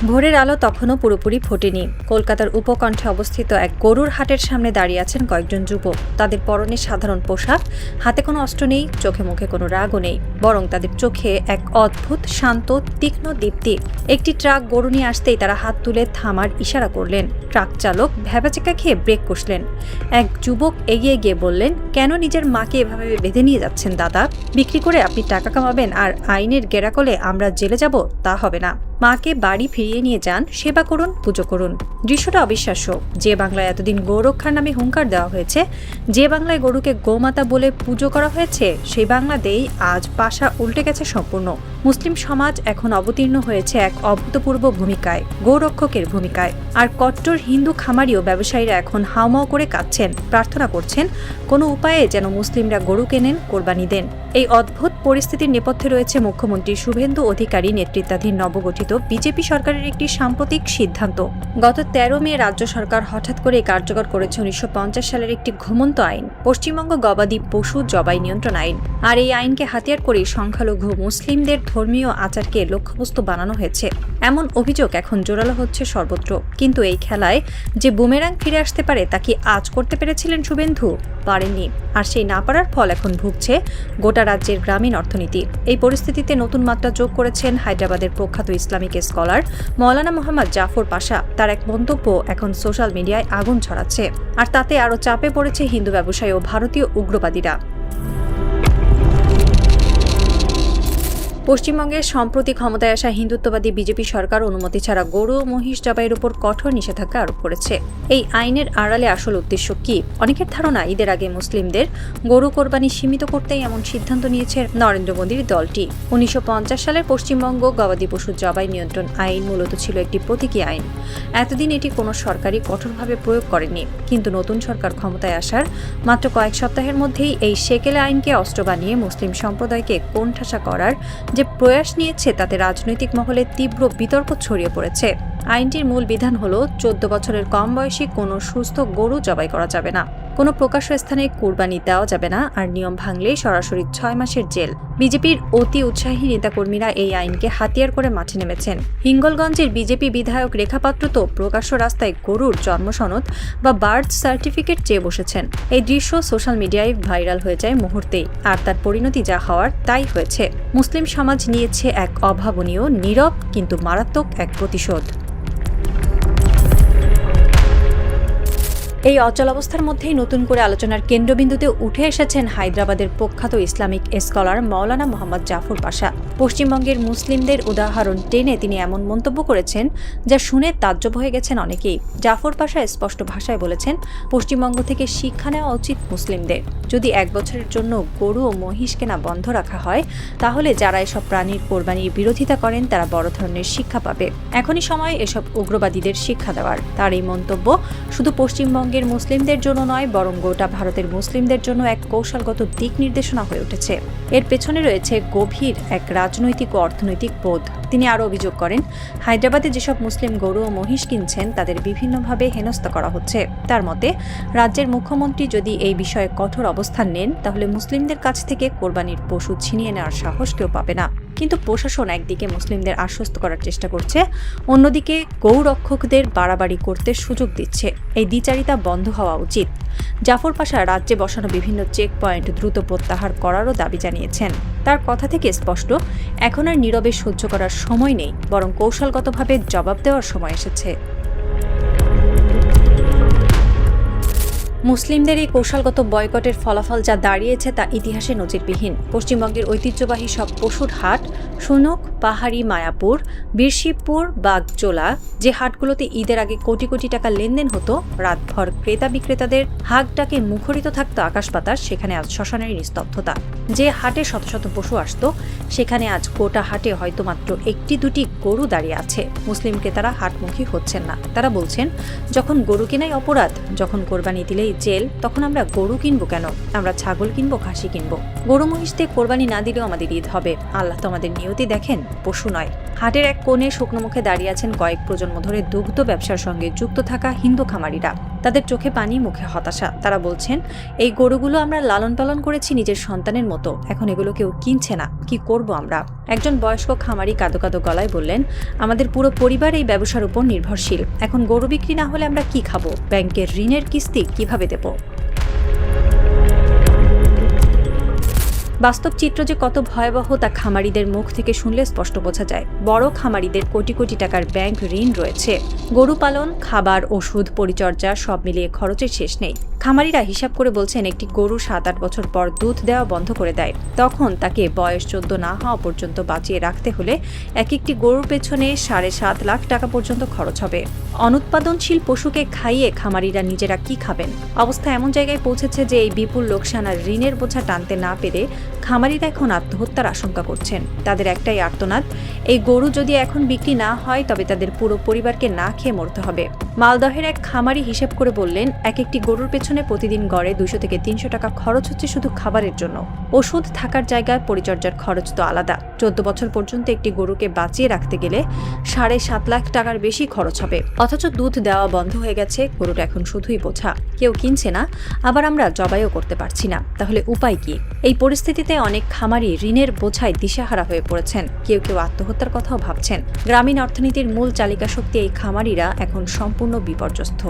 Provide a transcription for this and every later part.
ভোরের আলো তখনও পুরোপুরি ফোটেনি। কলকাতার উপকণ্ঠে অবস্থিত এক গরুর হাটের সামনে দাঁড়িয়ে আছেন কয়েকজন যুবক। তাদের পরনে সাধারণ পোশাক, হাতে কোনো অস্ত্র নেই, চোখে মুখে কোনো রাগও নেই, বরং তাদের চোখে এক অদ্ভুত শান্ত তীক্ষ্ণ দীপ্তি। একটি ট্রাক গরু নিয়ে আসতেই তারা হাত তুলে থামার ইশারা করলেন। ট্রাক চালক ভ্যাবাচেকা খেয়ে ব্রেক কষলেন। এক যুবক এগিয়ে গিয়ে বললেন, কেন নিজের মাকে এভাবে বেঁধে নিয়ে যাচ্ছেন দাদা? বিক্রি করে আপনি টাকা কামাবেন আর আইনের গেরাকলে আমরা জেলে যাব? তা হবে না। মাকে বাড়ি ফিরিয়ে নিয়ে যান, সেবা করুন, পুজো করুন। দৃশ্যটা অবিশ্বাস্য। যে বাংলায় এতদিন গৌরক্ষার নামে হুঙ্কার দেওয়া হয়েছে, যে বাংলায় গরুকে গোমাতা বলে পুজো করা হয়েছে, সেই বাংলাতেই আজ পাশা উল্টে গেছে সম্পূর্ণ। মুসলিম সমাজ এখন অবতীর্ণ হয়েছে এক অভূতপূর্ব ভূমিকায়, গৌরক্ষকের ভূমিকায়। আর কট্টর হিন্দু খামারিও ব্যবসায়ীরা এখন হাউমাউ করে কাঁদছেন, প্রার্থনা করছেন কোনো উপায়ে যেন মুসলিমরা গরু কেনেন, কোরবানি দেন। এই অদ্ভুত পরিস্থিতির নেপথ্যে রয়েছে মুখ্যমন্ত্রী শুভেন্দু অধিকারী নেতৃত্বাধীন নবগঠিত বিজেপি সরকারের একটি সাম্প্রতিক সিদ্ধান্ত। গত 13 মে রাজ্য সরকার হঠাৎ করে কার্যকর করেছে 1950 সালের একটি ঘুমন্ত আইন, পশ্চিমবঙ্গ গবাদি পশু জবাই নিয়ন্ত্রণ আইন। আর এই আইনকে হাতিয়ার করে সংখ্যালঘু মুসলিমদের ধর্মীয় আচারকে লক্ষ্যবস্তু বানানো হয়েছে, এমন অভিযোগ এখন জোরালো হচ্ছে সর্বত্র। কিন্তু এই খেলায় যে বুমেরাং ফিরে আসতে পারে, তা কি আজ করতে পেরেছিলেন শুভেন্দু? পারেননি। আর সেই না পারার ফল এখন ভুগছে গোটা রাজ্যের গ্রামীণ অর্থনীতি। এই পরিস্থিতিতে নতুন মাত্রা যোগ করেছেন হায়দ্রাবাদের প্রখ্যাত ইসলামিক স্কলার মৌলানা মোহাম্মদ জাফর পাশা। তার এক মন্তব্য এখন সোশ্যাল মিডিয়ায় আগুন ছড়াচ্ছে, আর তাতে আরও চাপে পড়েছে হিন্দু ব্যবসায়ী ও ভারতীয় উগ্রবাদীরা। পশ্চিমবঙ্গের সম্প্রতি ক্ষমতায় আসা হিন্দুত্ববাদী বিজেপি সরকার অনুমতি ছাড়া গরু ও মহিষ জবাইয়ের উপর কঠোর নিষেধাজ্ঞা আরোপ করেছে। এই আইনের আড়ালে আসল উদ্দেশ্য কি? অনেকের ধারণা, ঈদের আগে মুসলিমদের গরু কোরবানি সীমিত করতেই এমন সিদ্ধান্ত নিয়েছে নরেন্দ্র মোদীর দলটি। 1950 সালের পশ্চিমবঙ্গ গবাদি পশু জবাই নিয়ন্ত্রণ আইন মূলত ছিল একটি প্রতীকী আইন। এতদিন এটি কোনো সরকারই কঠোরভাবে প্রয়োগ করেনি। কিন্তু নতুন সরকার ক্ষমতায় আসার মাত্র কয়েক সপ্তাহের মধ্যেই এই সেকেলে আইনকে অস্ত্র বানিয়ে মুসলিম সম্প্রদায়কে কোণঠাসা করার যে প্রয়াস নিয়েছে, তাতে রাজনৈতিক মহলে তীব্র বিতর্ক ছড়িয়ে পড়েছে। আইনটির মূল বিধান হলো 14 বছরের কম বয়সী কোনো সুস্থ গরু জবাই করা যাবে না, কোনো প্রকাশ্য স্থানে কুরবানি দেওয়া যাবে না, আর নিয়ম ভাঙলে সরাসরি 6 মাসের জেল। বিজেপির অতি উৎসাহী নেতাকর্মীরা এই আইনকে হাতিয়ার করে মাঠে নেমেছেন। হিঙ্গলগঞ্জের বিজেপি বিধায়ক রেখা পাত্র তো প্রকাশ্য রাস্তায় গরুর জন্মসনদ বা বার্থ সার্টিফিকেট চেয়ে বসেছেন। এই দৃশ্য সোশ্যাল মিডিয়ায় ভাইরাল হয়ে যায় মুহূর্তেই, আর তার পরিণতি যা হওয়ার তাই হয়েছে। মুসলিম সমাজ নিয়েছে এক অভাবনীয়, নীরব কিন্তু মারাত্মক এক প্রতিশোধ। এই অচলাবস্থার মধ্যেই নতুন করে আলোচনার কেন্দ্রবিন্দুতে উঠে এসেছেন হায়দ্রাবাদের প্রখ্যাত ইসলামিক স্কলার মৌলানা মোহাম্মদ জাফর পাশা। পশ্চিমবঙ্গের মুসলিমদের উদাহরণ টেনে তিনি এমন মন্তব্য করেছেন যা শুনে তাজ্জব হয়ে গেছেন অনেকেই। জাফর পাশা স্পষ্ট ভাষায় বলেছেন, পশ্চিমবঙ্গ থেকে শিক্ষা নেওয়া উচিত মুসলিমদের। যদি 1 বছরের জন্য গরু ও মহিষ কেনা বন্ধ রাখা হয়, তাহলে যারা এসব প্রাণীর কোরবানির বিরোধিতা করেন তারা বড় ধরনের শিক্ষা পাবে। এখনই সময় এসব উগ্রবাদীদের শিক্ষা দেওয়ার। তার এই মন্তব্য শুধু পশ্চিমবঙ্গের মুসলিমদের জন্য নয়, বরং গোটা ভারতের মুসলিমদের জন্য এক কৌশলগত দিক নির্দেশনা হয়ে উঠেছে। এর পেছনে রয়েছে গভীর এক রাজনৈতিক ও অর্থনৈতিক বোধ। তিনি আরও অভিযোগ করেন, হায়দ্রাবাদে যেসব মুসলিম গরু ও মহিষ কিনছেন তাদের বিভিন্নভাবে হেনস্থা করা হচ্ছে। তার মতে, রাজ্যের মুখ্যমন্ত্রী যদি এই বিষয়ে কঠোর অবস্থান নেন, তাহলে মুসলিমদের কাছ থেকে কোরবানির পশু ছিনিয়ে নেওয়ার সাহস কেউ পাবে না। কিন্তু প্রশাসন একদিকে মুসলিমদের আশ্বস্ত করার চেষ্টা করছে, অন্যদিকে গৌরক্ষকদের বাড়াবাড়ি করতে সুযোগ দিচ্ছে। এই দ্বিচারিতা বন্ধ হওয়া উচিত। জাফর পাশা রাজ্যে বসানো বিভিন্ন চেক পয়েন্ট দ্রুত প্রত্যাহার করারও দাবি জানিয়েছেন। তার কথা থেকে স্পষ্ট, এখন আর নীরবে সহ্য করার সময় নেই, বরং কৌশলগতভাবে জবাব দেওয়ার সময় এসেছে। মুসলিমদের এই কৌশলগত বয়কটের ফলাফল যা দাঁড়িয়েছে তা ইতিহাসে নজিরবিহীন। পশ্চিমবঙ্গের ঐতিহ্যবাহী সব পশুর হাট, সুনুক, পাহাড়ি, মায়াপুর, বীরশিবপুর, বাগজোলা, যে হাটগুলোতে ঈদের আগে কোটি কোটি টাকা লেনদেন হতো, রাতভর ক্রেতা বিক্রেতাদের হাঁক ডাকে মুখরিত থাকতো আকাশ বাতাস, সেখানে আজ শ্মশানের নিস্তব্ধতা। যে হাটে শত শত পশু আসতো, সেখানে আজ গোটা হাটে হয়তো মাত্র 1-2টি গরু দাঁড়িয়ে আছে। মুসলিম ক্রেতারা হাটমুখী হচ্ছেন না। তারা বলছেন, যখন গরু কেনাই অপরাধ, যখন কোরবানি দিলেই জেল, তখন আমরা গরু কিনবো কেন? আমরা ছাগল কিনবো, খাসি কিনবো। গরু মহিষতে কোরবানি না দিলেও আমাদের ঈদ হবে। আল্লাহ তো আমাদের নিয়তি দেখেন, পশু নয়। হাটের এক কোণে শুকনো মুখে দাঁড়িয়ে আছেন কয়েক প্রজন্ম ধরে দুগ্ধ ব্যবসার সঙ্গে যুক্ত থাকা হিন্দু খামারিরা। তাদের চোখে পানি, মুখে হতাশা। তারা বলছেন, এই গরুগুলো আমরা লালন পালন করেছি নিজের সন্তানের মতো, এখন এগুলো কেউ কিনছে না, কি করব আমরা? একজন বয়স্ক খামারি কাঁদো কাঁদো গলায় বললেন, আমাদের পুরো পরিবার এই ব্যবসার উপর নির্ভরশীল, এখন গরু বিক্রি না হলে আমরা কি খাবো? ব্যাংকের ঋণের কিস্তি কিভাবে দেব? বাস্তব চিত্র যে কত ভয়াবহ তা খামারিদের মুখ থেকে শুনলে স্পষ্ট বোঝা যায়। বড় খামারিদের কোটি কোটি টাকার ব্যাংক ঋণ রয়েছে। গরু পালন, খাবার, ওষুধ, পরিচর্যা সব মিলিয়ে খরচের শেষ নেই। খামারিরা হিসাব করে বলছেন, একটি গরু 7-8 বছর পর দুধ দেওয়া বন্ধ করে দেয়। তখন তাকে বয়স 14 না হওয়া পর্যন্ত বাঁচিয়ে রাখতে হলে একটি গরুর পেছনে 7.5 লাখ টাকা পর্যন্ত খরচ হবে। অনুৎপাদনশীল পশুকে খাইয়ে খামারিরা নিজেরা কি খাবেন? অবস্থা এমন জায়গায় পৌঁছেছে যে এই বিপুল লোকসান আর ঋণের বোঝা টানতে না পেরে খামারিরা এখন আত্মহত্যার আশঙ্কা করছেন। তাদের একটাই আর্তনাদ, এই গরু যদি এখন বিক্রি না হয় তবে তাদের পুরো পরিবারকে না খেয়ে মরতে হবে। মালদহের এক খামারি হিসেব করে বললেন, একটি গরুর পেছনে প্রতিদিন গড়ে 200 থেকে 300 টাকা খরচ হচ্ছে শুধু খাবারের জন্য। ওষুধ, থাকার জায়গায়, পরিচর্যার খরচ তো আলাদা। 14 বছর পর্যন্ত একটি গরুকে বাঁচিয়ে রাখতে গেলে 7.5 লাখ টাকার বেশি খরচ হবে। অথচ দুধ দেওয়া বন্ধ হয়ে গেছে, গরুটা এখন শুধুই বোঝা, কেউ কিনছে না, আবার আমরা জবাইও করতে পারছি না। তাহলে উপায় কি? এই পরিস্থিতিতে অনেক খামারি ঋণের বোঝায় দিশেহারা হয়ে পড়েছেন, কেউ কেউ আত্মহত্যার কথাও ভাবছেন। গ্রামীণ অর্থনীতির মূল চালিকা শক্তি এই খামারিরা এখন সম্পূর্ণ বিপর্যস্ত।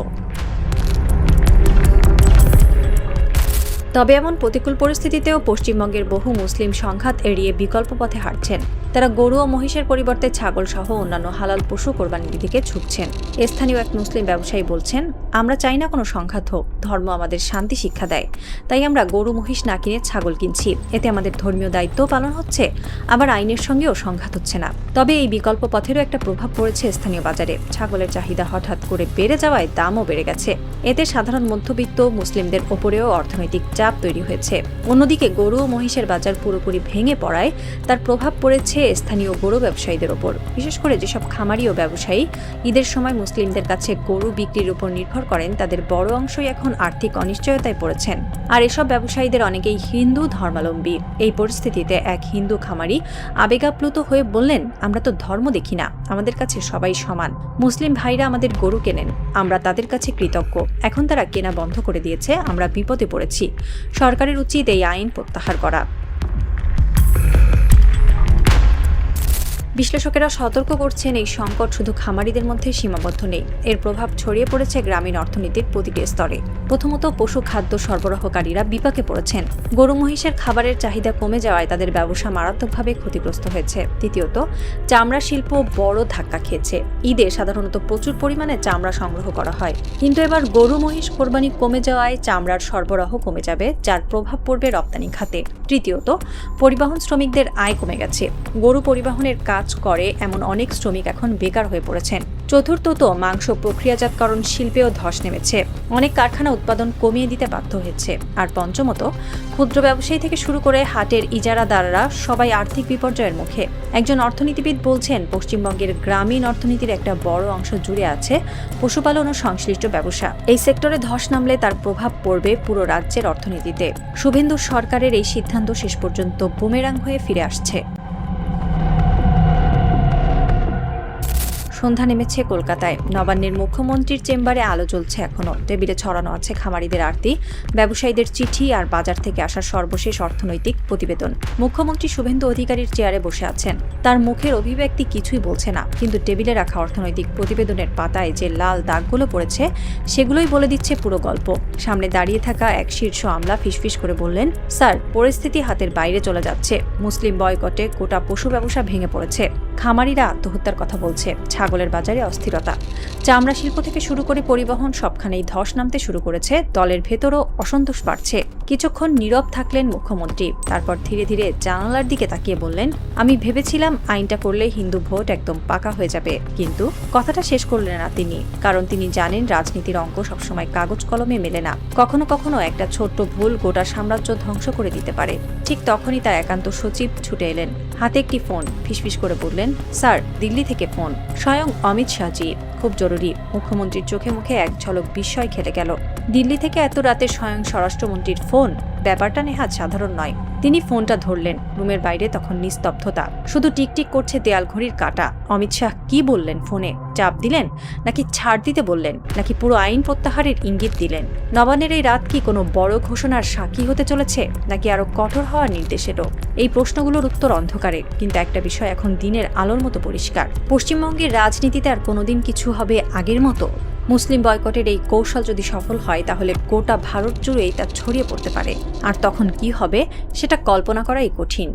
তবে এমন প্রতিকূল পরিস্থিতিতেও পশ্চিমবঙ্গের বহু মুসলিম সংঘাত এড়িয়ে বিকল্প পথে হাঁটছেন। তারা গরু ও মহিষের পরিবর্তে ছাগল সহ অন্যান্য হালাল পশু কোরবানির দিকে ঝুঁকছেন। স্থানীয় এক মুসলিম ব্যবসায়ী বলছেন, আমরা চাই না কোনো সংঘাত হোক, ধর্ম আমাদের শান্তি শিক্ষা দেয়, তাই আমরা গরু মহিষ না কিনে ছাগল কিনছি। এতে আমাদের ধর্মীয় দায়িত্বও পালন হচ্ছে, আবার আইনের সঙ্গেও সংঘাত হচ্ছে না। তবে এই বিকল্প পথেরও একটা প্রভাব পড়েছে স্থানীয় বাজারে। ছাগলের চাহিদা হঠাৎ করে বেড়ে যাওয়ায় দামও বেড়ে গেছে। এতে সাধারণ মধ্যবিত্ত মুসলিমদের ওপরেও অর্থনৈতিক চাপ তৈরি হয়েছে। অন্যদিকে গরু ও মহিষের বাজার পুরোপুরি ভেঙে পড়ায় তার প্রভাব পড়েছে স্থানীয় গরু ব্যবসায়ীদের ওপর। বিশেষ করে যেসব খামারি ও ব্যবসায়ী ঈদের সময় মুসলিমদের কাছে গরু বিক্রির উপর নির্ভর করেন, তাদের বড় অংশই এখন আর্থিক অনিশ্চয়তায় পড়েছেন। আর এসব ব্যবসায়ীদের অনেকেই হিন্দু ধর্মাবলম্বী। এই পরিস্থিতিতে এক হিন্দু খামারি আবেগাপ্লুত হয়ে বললেন, আমরা তো ধর্ম দেখি না, আমাদের কাছে সবাই সমান। মুসলিম ভাইরা আমাদের গরু কেনেন, আমরা তাদের কাছে কৃতজ্ঞ। এখন তারা কেনা বন্ধ করে দিয়েছে, আমরা বিপদে পড়েছি। সরকারের উচিত এই আইন প্রত্যাহার করা। বিশ্লেষকেরা সতর্ক করছেন, এই সংকট শুধু খামারিদের মধ্যে সীমাবদ্ধ নেই, এর প্রভাব ছড়িয়ে পড়েছে গ্রামীণ অর্থনীতির প্রতিটি স্তরে। প্রথমত, পশু খাদ্য সরবরাহকারীরা বিপাকে পড়েছেন। গরু মহিষের খাবারের চাহিদা কমে যাওয়ায় তাদের ব্যবসা মারাত্মকভাবে ক্ষতিগ্রস্ত হয়েছে। দ্বিতীয়ত, চামড়া শিল্প বড় ধাক্কা খেয়েছে। ঈদে সাধারণত প্রচুর পরিমাণে চামড়া সংগ্রহ করা হয়, কিন্তু এবার গরু মহিষ কোরবানি কমে যাওয়ায় চামড়ার সরবরাহ কমে যাবে, যার প্রভাব পড়বে রপ্তানি খাতে। তৃতীয়ত, পরিবহন শ্রমিকদের আয় কমে গেছে। গরু পরিবহনের কাজ করে এমন অনেক শ্রমিক এখন বেকার হয়ে পড়েছেন। চতুর্থত, মাংস প্রক্রিয়াজাতকরণ শিল্পেও ধস নেমেছে, অনেক কারখানা উৎপাদন কমিয়ে দিতে বাধ্য হয়েছে। আর পঞ্চমত, ক্ষুদ্র ব্যবসায়ী থেকে শুরু করে হাটের ইজারাদাররা সবাই আর্থিক বিপর্যয়ের মুখে। একজন অর্থনীতিবিদ বলছেন, পশ্চিমবঙ্গের গ্রামীণ অর্থনীতির একটা বড় অংশ জুড়ে আছে পশুপালন ও সংশ্লিষ্ট ব্যবসা। এই সেক্টরে ধস নামলে তার প্রভাব পড়বে পুরো রাজ্যের অর্থনীতিতে। শুভেন্দু সরকারের এই সিদ্ধান্ত শেষ পর্যন্ত বুমেরাং হয়ে ফিরে আসছে। সন্ধ্যা নেমেছে কলকাতায়। নবান্নের মুখ্যমন্ত্রীর চেম্বারে আলো জ্বলছে এখনো। টেবিলে ছড়ানো আছে খামারিদের আরতি, ব্যবসায়ীদের চিঠি আর বাজার থেকে আসা সর্বশেষ অর্থনৈতিক প্রতিবেদন। মুখ্যমন্ত্রী শুভেন্দু অধিকারীর চেয়ারে বসে আছেন। তার মুখের অভিব্যক্তি কিছুই বলছে না, কিন্তু টেবিলে রাখা অর্থনৈতিক প্রতিবেদনের পাতায় যে লাল দাগগুলো পড়েছে সেগুলোই বলে দিচ্ছে পুরো গল্প। সামনে দাঁড়িয়ে থাকা এক শীর্ষ আমলা ফিসফিস করে বললেন, স্যার, পরিস্থিতি হাতের বাইরে চলে যাচ্ছে। মুসলিম বয়কটে গোটা পশু ব্যবসা ভেঙে পড়েছে। খামারিরা আত্মহত্যার কথা বলছে। ছাগলের বাজারে অস্থিরতা, চামড়া শিল্প থেকে শুরু করে পরিবহন সবখানেই ধস নামতে শুরু করেছে। দলের ভেতরও অসন্তোষ বাড়ছে। কিছুক্ষণ নীরব থাকলেন মুখ্যমন্ত্রী, তারপর ধীরে ধীরে জানালার দিকে তাকিয়ে বললেন, আমি ভেবেছিলাম আইনটা করলে হিন্দু ভোট একদম পাকা হয়ে যাবে। কিন্তু কথাটা শেষ করলেন না তিনি, কারণ তিনি জানেন রাজনীতির অঙ্ক সবসময় কাগজ কলমে মেলে না। কখনো কখনো একটা ছোট্ট ভুল গোটা সাম্রাজ্য ধ্বংস করে দিতে পারে। ঠিক তখনই তার একান্ত সচিব ছুটে এলেন, হাতে একটি ফোন। ফিসফিস করে বললেন, স্যার, দিল্লি থেকে ফোন, স্বয়ং অমিত শাহজি, খুব জরুরি। মুখ্যমন্ত্রীর চোখে মুখে এক ঝলক বিস্ময় খেলে গেল। দিল্লি থেকে এত রাতে স্বয়ং স্বরাষ্ট্রমন্ত্রীর ফোন? ব্যাপারটা নেহাত সাধারণ নয়। তিনি ফোনটা ধরলেন। রুমের বাইরে তখন নিস্তব্ধতা, শুধু টিকটিক করছে দেয়াল ঘড়ির কাঁটা। অমিত শাহ কি বললেন ফোনে? চাপ দিলেন, নাকি ছাড় দিতে বললেন, নাকি পুরো আইন প্রত্যাহারের ইঙ্গিত দিলেন? নবান্নের এই রাত কি কোনো বড় ঘোষণার সাক্ষী হতে চলেছে, নাকি আরো কঠোর হওয়ার নির্দেশ এলো? এই প্রশ্নগুলোর উত্তর অন্ধকারে, কিন্তু একটা বিষয় এখন দিনের আলোর মতো পরিষ্কার। পশ্চিমবঙ্গের রাজনীতিতে আর কোনোদিন কিছু হবে আগের মতো? মুসলিম বয়কটের এই কৌশল যদি সফল হয়, তাহলে গোটা ভারত জুড়েই তা ছড়িয়ে পড়তে পারে। আর তখন কি হবে সেটা কল্পনা করাই কঠিন।